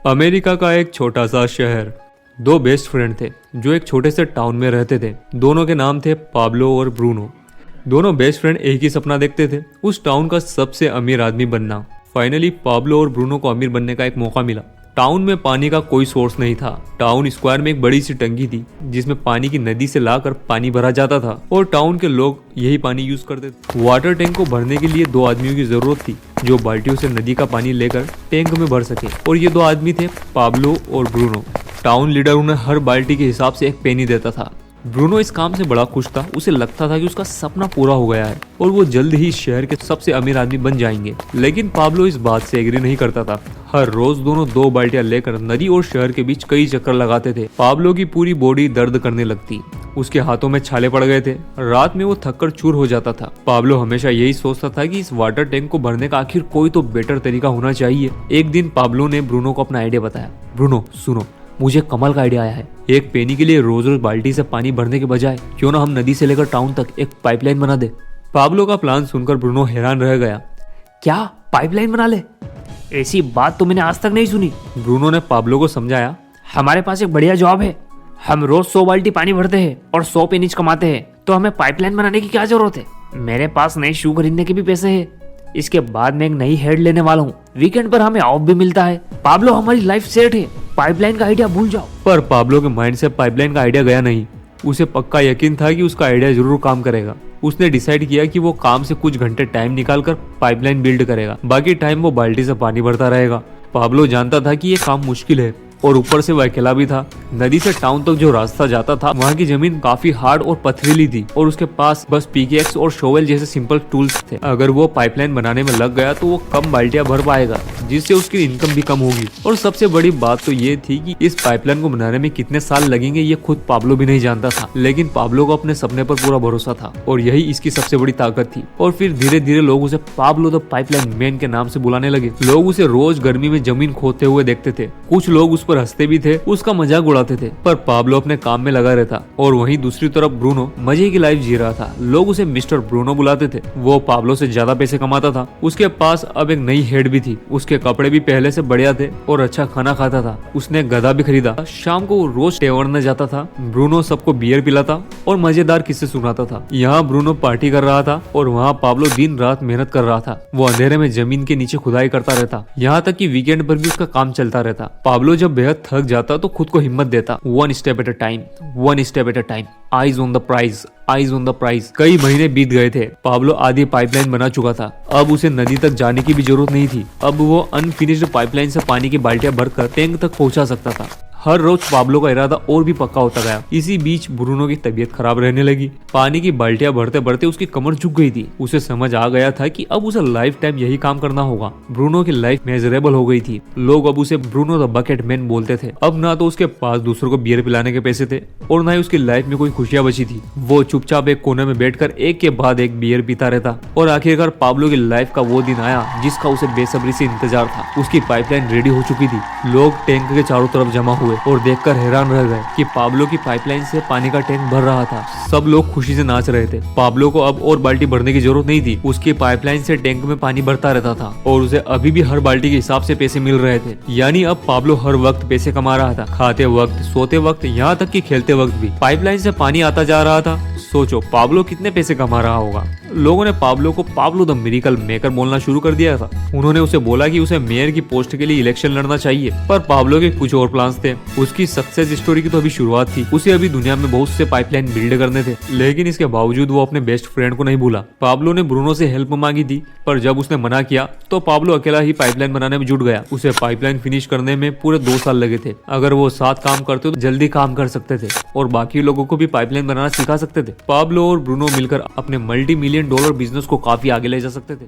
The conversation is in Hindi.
अमेरिका का एक छोटा सा शहर। दो बेस्ट फ्रेंड थे जो एक छोटे से टाउन में रहते थे। दोनों के नाम थे पाब्लो और ब्रूनो। दोनों बेस्ट फ्रेंड एक ही सपना देखते थे, उस टाउन का सबसे अमीर आदमी बनना। फाइनली पाब्लो और ब्रूनो को अमीर बनने का एक मौका मिला। टाउन में पानी का कोई सोर्स नहीं था। टाउन स्क्वायर में एक बड़ी सी टंकी थी जिसमें पानी की नदी से लाकर पानी भरा जाता था और टाउन के लोग यही पानी यूज करते थे। वाटर टैंक को भरने के लिए दो आदमियों की जरूरत थी जो बाल्टियों से नदी का पानी लेकर टैंक में भर सके, और ये दो आदमी थे पाब्लो और ब्रूनो। टाउन लीडर उन्हें हर बाल्टी के हिसाब से एक पेनी देता था। ब्रूनो इस काम से बड़ा खुश था। उसे लगता था कि उसका सपना पूरा हो गया है और वो जल्द ही शहर के सबसे अमीर आदमी बन जाएंगे। लेकिन पाब्लो इस बात से एग्री नहीं करता था। हर रोज दोनों दो बाल्टियां लेकर नदी और शहर के बीच कई चक्कर लगाते थे। पाब्लो की पूरी बॉडी दर्द करने लगती, उसके हाथों में छाले पड़ गए थे। रात में वो थककर चूर हो जाता था। पाब्लो हमेशा यही सोचता था कि इस वाटर टैंक को भरने का आखिर कोई तो बेटर तरीका होना चाहिए। एक दिन पाब्लो ने ब्रूनो को अपना आइडिया बताया। ब्रूनो सुनो, मुझे कमाल का आइडिया आया है। एक पेनी के लिए रोज रोज बाल्टी से पानी भरने के बजाय क्यों ना हम नदी से लेकर टाउन तक एक पाइपलाइन बना दे। पाब्लो का प्लान सुनकर ब्रूनो हैरान रह गया। क्या पाइपलाइन बना ले? ऐसी बात तो मैंने आज तक नहीं सुनी। ब्रूनो ने पाब्लो को समझाया, हमारे पास एक बढ़िया जॉब है। हम रोज 100 बाल्टी पानी भरते हैं और 100 पेनीज कमाते हैं, तो हमें पाइपलाइन बनाने की क्या जरूरत है? मेरे पास नई शू खरीदने के भी पैसे है। इसके बाद मैं एक नई हेड लेने वाला हूँ। वीकेंड पर हमें ऑफ भी मिलता है। पाब्लो, हमारी लाइफ सेट है। पाइपलाइन का आइडिया भूल जाओ। पर पाब्लो के माइंड से पाइपलाइन का आइडिया गया नहीं। उसे पक्का यकीन था कि उसका आइडिया जरूर काम करेगा। उसने डिसाइड किया कि वो काम से कुछ घंटे टाइम निकालकर पाइपलाइन बिल्ड करेगा। बाकी टाइम वो बाल्टी से पानी भरता रहेगा। पाब्लो जानता था कि ये काम मुश्किल है और ऊपर से वह अकेला भी था। नदी से टाउन तक जो रास्ता जाता था वहाँ की जमीन काफी हार्ड और पथरीली थी और उसके पास बस पिकेक्स और शोवेल जैसे सिंपल टूल्स थे। अगर वो पाइपलाइन बनाने में लग गया तो वो कम बाल्टियां भर पाएगा, जिससे उसकी इनकम भी कम होगी। और सबसे बड़ी बात तो ये थी कि इस पाइपलाइन को बनाने में कितने साल लगेंगे ये खुद पाब्लो भी नहीं जानता था। लेकिन पाब्लो को अपने सपने पर पूरा भरोसा था और यही इसकी सबसे बड़ी ताकत थी। और फिर धीरे धीरे लोग उसे पाब्लो द पाइपलाइन मैन के नाम से बुलाने लगे। लोग उसे रोज गर्मी में जमीन खोदते हुए देखते थे। कुछ लोग उस पर हंसते भी थे, उसका मजाक उड़ाते थे, पर पाब्लो अपने काम में लगा रहता। और वहीं दूसरी तरफ ब्रूनो मजे की लाइफ जी रहा था। लोग उसे मिस्टर ब्रूनो बुलाते थे। वो पाब्लो से ज्यादा पैसे कमाता था। उसके पास अब एक नई हेड भी थी। उसके कपड़े भी पहले से बढ़िया थे और अच्छा खाना खाता था। उसने गधा भी खरीदा। शाम को वो रोज टेवर्न में जाता था। ब्रूनो सबको बियर पिलाता और मजेदार किस्से सुनाता था। यहाँ ब्रूनो पार्टी कर रहा था और वहाँ पाब्लो दिन रात मेहनत कर रहा था। वो अंधेरे में जमीन के नीचे खुदाई करता रहता। यहाँ तक कि वीकेंड पर भी उसका काम चलता रहता। पाब्लो जब बेहद थक जाता तो खुद को हिम्मत देता। One step at a time, one step at a time, eyes on the prize, eyes on the prize. कई महीने बीत गए थे। पाब्लो आधी पाइपलाइन बना चुका था। अब उसे नदी तक जाने की भी जरूरत नहीं थी। अब वो अनफिनिश्ड पाइपलाइन से पानी की बाल्टियां भरकर टैंक तक पहुंचा सकता था। हर रोज पाब्लो का इरादा और भी पक्का होता गया। इसी बीच ब्रूनो की तबीयत खराब रहने लगी। पानी की बाल्टियां भरते भरते उसकी कमर झुक गई थी। उसे समझ आ गया था कि अब उसे लाइफ टाइम यही काम करना होगा। ब्रूनो की लाइफ मेजरेबल हो गई थी। लोग अब उसे ब्रूनो द बकेट मैन बोलते थे। अब ना तो उसके पास दूसरों को बियर पिलाने के पैसे थे और ना ही उसकी लाइफ में कोई खुशियां बची थी। वो चुपचाप एक कोने में बैठकर एक के बाद एक बियर पीता रहता। और आखिरकार पाब्लो की लाइफ का वो दिन आया जिसका उसे बेसब्री से इंतजार था। उसकी पाइपलाइन रेडी हो चुकी थी। लोग टैंक के चारों तरफ जमा हुए और देखकर हैरान रह गए कि पाब्लो की पाइपलाइन से पानी का टैंक भर रहा था। सब लोग खुशी से नाच रहे थे। पाब्लो को अब और बाल्टी भरने की जरूरत नहीं थी। उसकी पाइपलाइन से टैंक में पानी भरता रहता था और उसे अभी भी हर बाल्टी के हिसाब से पैसे मिल रहे थे। यानी अब पाब्लो हर वक्त पैसे कमा रहा था, खाते वक्त, सोते वक्त, यहाँ तक कि खेलते वक्त भी। पाइपलाइन से पानी आता जा रहा था। सोचो पाब्लो कितने पैसे कमा रहा होगा। लोगों ने पाब्लो को पाब्लो द मिरेकल मेकर बोलना शुरू कर दिया था। उन्होंने उसे बोला कि उसे मेयर की पोस्ट के लिए इलेक्शन लड़ना चाहिए। पर पाब्लो के कुछ और प्लान्स थे। उसकी सक्सेस स्टोरी की तो अभी शुरुआत थी। उसे अभी दुनिया में बहुत से पाइपलाइन बिल्ड करने थे। लेकिन इसके बावजूद वो अपने बेस्ट फ्रेंड को नहीं भूला। पाब्लो ने ब्रूनो से हेल्प मांगी थी, पर जब उसने मना किया तो पाब्लो अकेला ही पाइपलाइन बनाने में जुट गया। उसे पाइपलाइन फिनिश करने में पूरे 2 साल लगे थे। अगर वो साथ काम करते तो जल्दी काम कर सकते थे और बाकी लोगों को भी पाइपलाइन बनाना सिखा सकते थे। पाब्लो और ब्रूनो मिलकर अपने $multi-million बिजनेस को काफी आगे ले जा सकते थे।